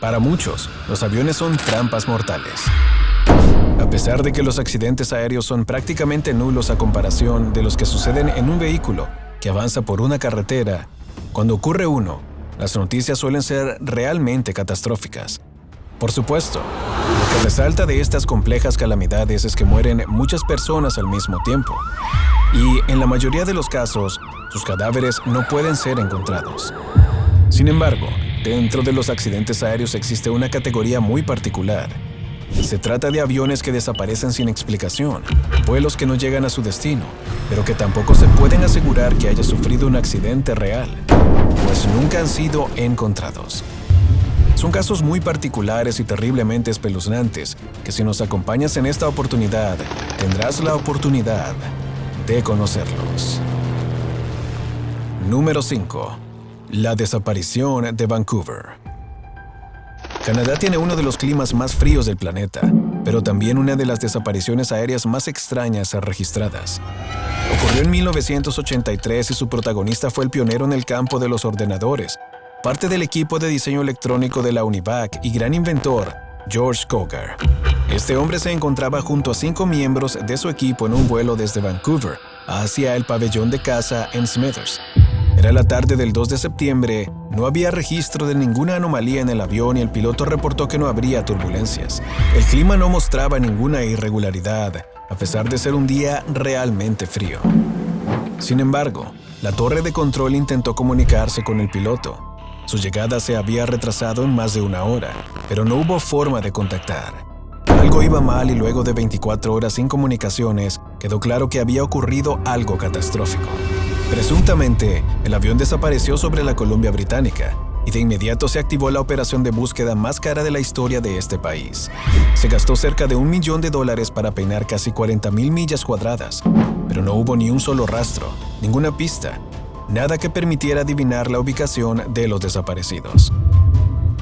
Para muchos, los aviones son trampas mortales. A pesar de que los accidentes aéreos son prácticamente nulos a comparación de los que suceden en un vehículo que avanza por una carretera, cuando ocurre uno, las noticias suelen ser realmente catastróficas. Por supuesto, lo que resalta de estas complejas calamidades es que mueren muchas personas al mismo tiempo, y en la mayoría de los casos, sus cadáveres no pueden ser encontrados. Sin embargo, dentro de los accidentes aéreos existe una categoría muy particular. Se trata de aviones que desaparecen sin explicación, vuelos que no llegan a su destino, pero que tampoco se pueden asegurar que haya sufrido un accidente real, pues nunca han sido encontrados. Son casos muy particulares y terriblemente espeluznantes que si nos acompañas en esta oportunidad, tendrás la oportunidad de conocerlos. Número 5. La desaparición de Vancouver. Canadá tiene uno de los climas más fríos del planeta, pero también una de las desapariciones aéreas más extrañas registradas. Ocurrió en 1983 y su protagonista fue el pionero en el campo de los ordenadores, parte del equipo de diseño electrónico de la Univac y gran inventor, George Cougar. Este hombre se encontraba junto a 5 miembros de su equipo en un vuelo desde Vancouver hacia el pabellón de caza en Smithers. Era la tarde del 2 de septiembre, no había registro de ninguna anomalía en el avión y el piloto reportó que no habría turbulencias. El clima no mostraba ninguna irregularidad, a pesar de ser un día realmente frío. Sin embargo, la torre de control intentó comunicarse con el piloto. Su llegada se había retrasado en más de 1 hora, pero no hubo forma de contactar. Algo iba mal y luego de 24 horas sin comunicaciones, quedó claro que había ocurrido algo catastrófico. Presuntamente, el avión desapareció sobre la Columbia Británica y de inmediato se activó la operación de búsqueda más cara de la historia de este país. Se gastó cerca de $1 millón para peinar casi 40,000 millas cuadradas, pero no hubo ni un solo rastro, ninguna pista, nada que permitiera adivinar la ubicación de los desaparecidos.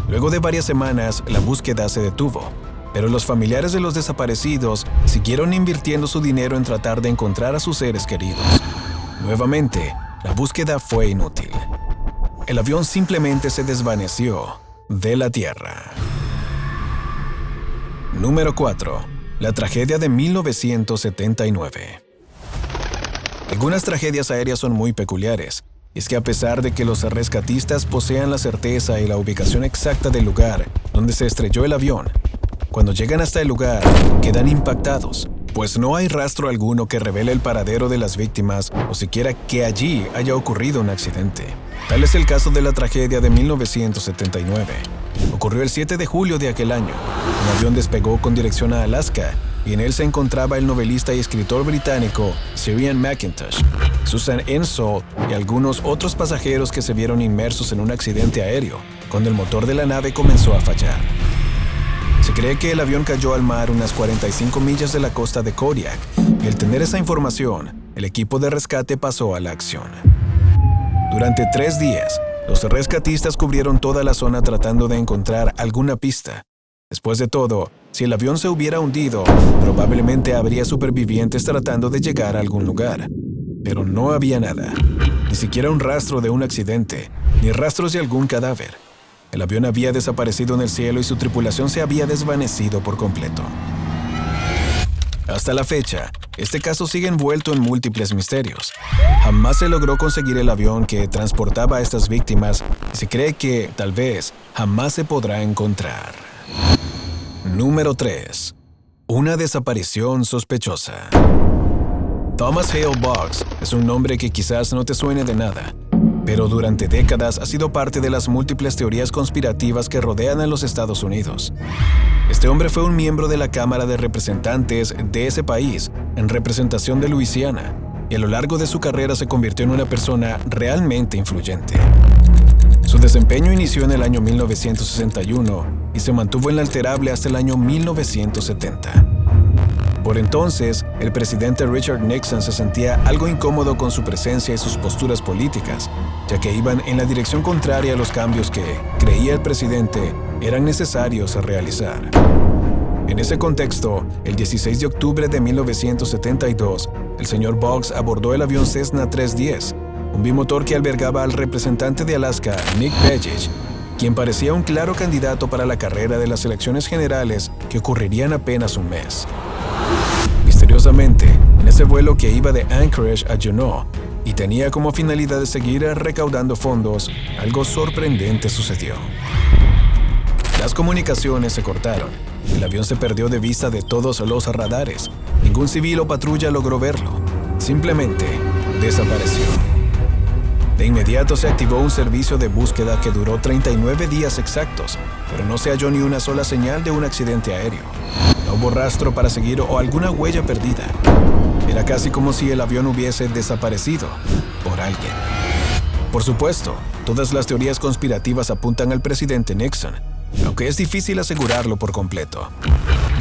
Luego de varias semanas, la búsqueda se detuvo, pero los familiares de los desaparecidos siguieron invirtiendo su dinero en tratar de encontrar a sus seres queridos. Nuevamente, la búsqueda fue inútil. El avión simplemente se desvaneció de la tierra. Número 4. La tragedia de 1979. Algunas tragedias aéreas son muy peculiares. Es que a pesar de que los rescatistas posean la certeza y la ubicación exacta del lugar donde se estrelló el avión, cuando llegan hasta el lugar, quedan impactados, pues no hay rastro alguno que revele el paradero de las víctimas o siquiera que allí haya ocurrido un accidente. Tal es el caso de la tragedia de 1979. Ocurrió el 7 de julio de aquel año. Un avión despegó con dirección a Alaska y en él se encontraba el novelista y escritor británico Sir Ian McIntosh, Susan Insull y algunos otros pasajeros que se vieron inmersos en un accidente aéreo cuando el motor de la nave comenzó a fallar. Se cree que el avión cayó al mar unas 45 millas de la costa de Kodiak y al tener esa información, el equipo de rescate pasó a la acción. Durante 3 días, los rescatistas cubrieron toda la zona tratando de encontrar alguna pista. Después de todo, si el avión se hubiera hundido, probablemente habría supervivientes tratando de llegar a algún lugar. Pero no había nada, ni siquiera un rastro de un accidente, ni rastros de algún cadáver. El avión había desaparecido en el cielo y su tripulación se había desvanecido por completo. Hasta la fecha, este caso sigue envuelto en múltiples misterios. Jamás se logró conseguir el avión que transportaba a estas víctimas y se cree que, tal vez, jamás se podrá encontrar. Número 3. Una desaparición sospechosa. Thomas Hale Boggs es un nombre que quizás no te suene de nada, pero durante décadas ha sido parte de las múltiples teorías conspirativas que rodean a los Estados Unidos. Este hombre fue un miembro de la Cámara de Representantes de ese país, en representación de Luisiana, y a lo largo de su carrera se convirtió en una persona realmente influyente. Su desempeño inició en el año 1961 y se mantuvo inalterable hasta el año 1970. Por entonces, el presidente Richard Nixon se sentía algo incómodo con su presencia y sus posturas políticas, ya que iban en la dirección contraria a los cambios que, creía el presidente, eran necesarios a realizar. En ese contexto, el 16 de octubre de 1972, el señor Boggs abordó el avión Cessna 310, un bimotor que albergaba al representante de Alaska, Nick Begich, quien parecía un claro candidato para la carrera de las elecciones generales que ocurrirían apenas un mes. Misteriosamente, en ese vuelo que iba de Anchorage a Juneau y tenía como finalidad de seguir recaudando fondos, algo sorprendente sucedió. Las comunicaciones se cortaron. El avión se perdió de vista de todos los radares. Ningún civil o patrulla logró verlo. Simplemente desapareció. De inmediato se activó un servicio de búsqueda que duró 39 días exactos, pero no se halló ni una sola señal de un accidente aéreo. No hubo rastro para seguir o alguna huella perdida. Era casi como si el avión hubiese desaparecido por alguien. Por supuesto, todas las teorías conspirativas apuntan al presidente Nixon, aunque es difícil asegurarlo por completo.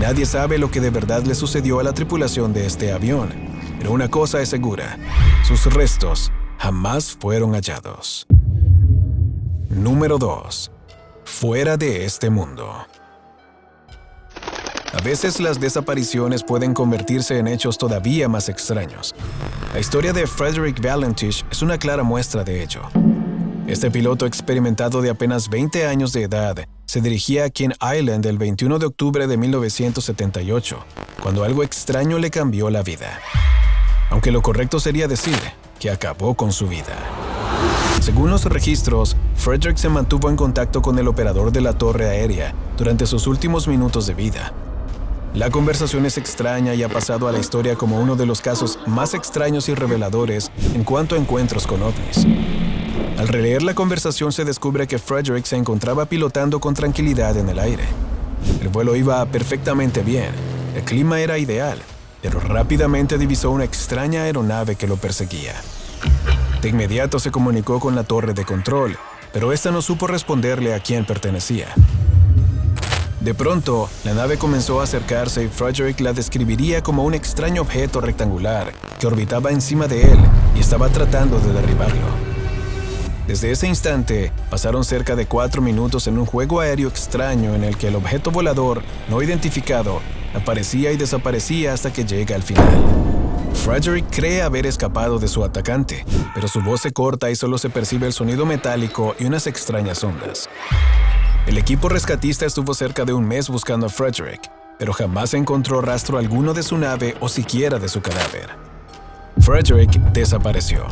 Nadie sabe lo que de verdad le sucedió a la tripulación de este avión, pero una cosa es segura: sus restos jamás fueron hallados. Número 2. Fuera de este mundo. A veces las desapariciones pueden convertirse en hechos todavía más extraños. La historia de Frederick Valentich es una clara muestra de ello. Este piloto experimentado de apenas 20 años de edad se dirigía a King Island el 21 de octubre de 1978, cuando algo extraño le cambió la vida. Aunque lo correcto sería decir que acabó con su vida. Según los registros, Frederick se mantuvo en contacto con el operador de la torre aérea durante sus últimos minutos de vida. La conversación es extraña y ha pasado a la historia como uno de los casos más extraños y reveladores en cuanto a encuentros con ovnis. Al releer la conversación se descubre que Frederick se encontraba pilotando con tranquilidad en el aire. El vuelo iba perfectamente bien, el clima era ideal, pero rápidamente divisó una extraña aeronave que lo perseguía. De inmediato se comunicó con la torre de control, pero esta no supo responderle a quién pertenecía. De pronto, la nave comenzó a acercarse y Frederick la describiría como un extraño objeto rectangular que orbitaba encima de él y estaba tratando de derribarlo. Desde ese instante, pasaron cerca de 4 minutos en un juego aéreo extraño en el que el objeto volador, no identificado, aparecía y desaparecía hasta que llega al final. Frederick cree haber escapado de su atacante, pero su voz se corta y solo se percibe el sonido metálico y unas extrañas ondas. El equipo rescatista estuvo cerca de un mes buscando a Frederick, pero jamás encontró rastro alguno de su nave o siquiera de su cadáver. Frederick desapareció.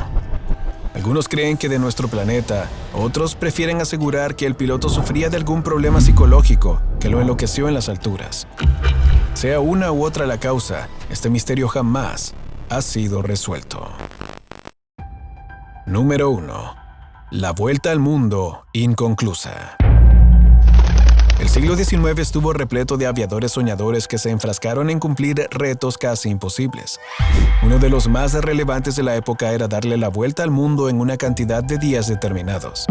Algunos creen que de nuestro planeta, otros prefieren asegurar que el piloto sufría de algún problema psicológico que lo enloqueció en las alturas. Sea una u otra la causa, este misterio jamás ha sido resuelto. Número 1. La vuelta al mundo inconclusa. El siglo XIX estuvo repleto de aviadores soñadores que se enfrascaron en cumplir retos casi imposibles. Uno de los más relevantes de la época era darle la vuelta al mundo en una cantidad de días determinados.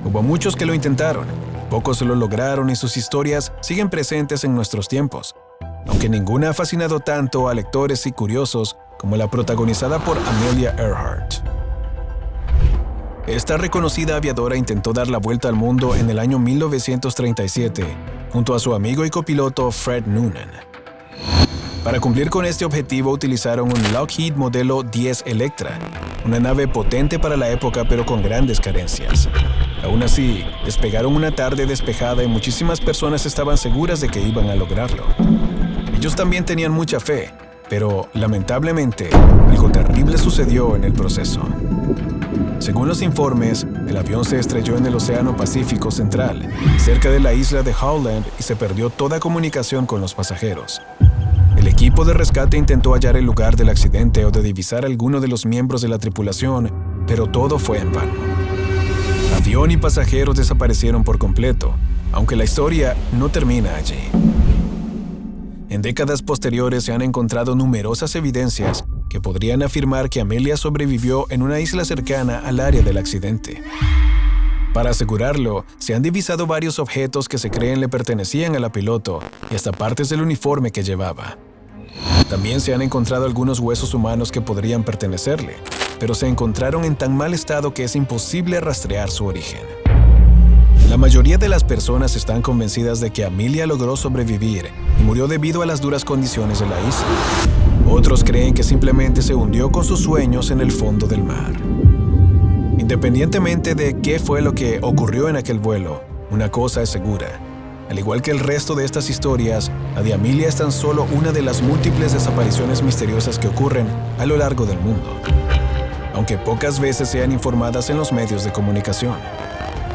Hubo muchos que lo intentaron, pocos lo lograron y sus historias siguen presentes en nuestros tiempos, aunque ninguna ha fascinado tanto a lectores y curiosos como la protagonizada por Amelia Earhart. Esta reconocida aviadora intentó dar la vuelta al mundo en el año 1937, junto a su amigo y copiloto Fred Noonan. Para cumplir con este objetivo utilizaron un Lockheed modelo 10 Electra, una nave potente para la época pero con grandes carencias. Aún así, despegaron una tarde despejada y muchísimas personas estaban seguras de que iban a lograrlo. Ellos también tenían mucha fe, pero lamentablemente, algo terrible sucedió en el proceso. Según los informes, el avión se estrelló en el Océano Pacífico Central, cerca de la isla de Howland, y se perdió toda comunicación con los pasajeros. El equipo de rescate intentó hallar el lugar del accidente o de divisar a alguno de los miembros de la tripulación, pero todo fue en vano. Avión y pasajeros desaparecieron por completo, aunque la historia no termina allí. En décadas posteriores se han encontrado numerosas evidencias que podrían afirmar que Amelia sobrevivió en una isla cercana al área del accidente. Para asegurarlo, se han divisado varios objetos que se creen le pertenecían a la piloto y hasta partes del uniforme que llevaba. También se han encontrado algunos huesos humanos que podrían pertenecerle, pero se encontraron en tan mal estado que es imposible rastrear su origen. La mayoría de las personas están convencidas de que Amelia logró sobrevivir y murió debido a las duras condiciones de la isla. Otros creen que simplemente se hundió con sus sueños en el fondo del mar. Independientemente de qué fue lo que ocurrió en aquel vuelo, una cosa es segura. Al igual que el resto de estas historias, la de Amelia es tan solo una de las múltiples desapariciones misteriosas que ocurren a lo largo del mundo, aunque pocas veces sean informadas en los medios de comunicación.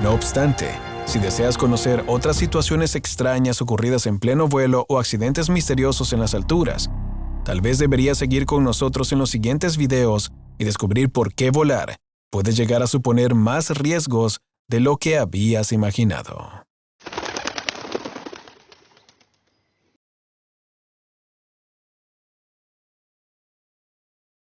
No obstante, si deseas conocer otras situaciones extrañas ocurridas en pleno vuelo o accidentes misteriosos en las alturas, tal vez deberías seguir con nosotros en los siguientes videos y descubrir por qué volar puede llegar a suponer más riesgos de lo que habías imaginado.